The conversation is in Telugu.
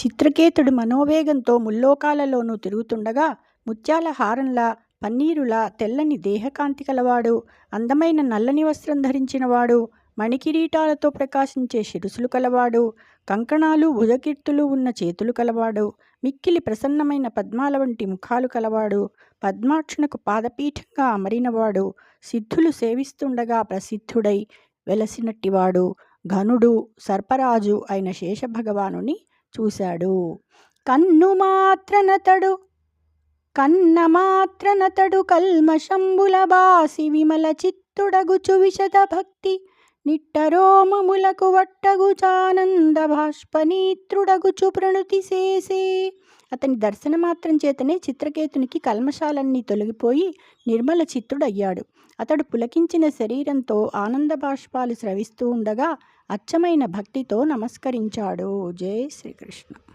చిత్రకేతుడు మనోవేగంతో ముల్లోకాలలోనూ తిరుగుతుండగా ముత్యాల హారంలా, పన్నీరులా తెల్లని దేహకాంతి కలవాడు, అందమైన నల్లని వస్త్రం ధరించినవాడు, మణికిరీటాలతో ప్రకాశించే శిరసులు కలవాడు, కంకణాలు భుజకీర్తులు ఉన్న చేతులు కలవాడు, మిక్కిలి ప్రసన్నమైన పద్మాల వంటి ముఖాలు కలవాడు, పద్మాక్షణకు పాదపీఠంగా అమరినవాడు, సిద్ధులు సేవిస్తుండగా ప్రసిద్ధుడై వెలసినట్టివాడు, ఘనుడు సర్పరాజు అయిన శేషభగవానుని చూశాడు. కన్నమాత్రనతడు కల్మషంబుల బాసి విమల చిత్తుడగుచు విశద భక్తి నిట్టరోమములకు వట్టగుచానంద బాష్పనీత్రుడగుచు ప్రణుతి చేసే. అతని దర్శనమాత్రం చేతనే చిత్రకేతునికి కల్మషాలన్నీ తొలగిపోయి నిర్మల చిత్తుడయ్యాడు. అతడు పులకించిన శరీరంతో ఆనంద బాష్పాలు స్రవిస్తూ ఉండగా అచ్చమైన భక్తితో నమస్కరించాడు. జై శ్రీకృష్ణ.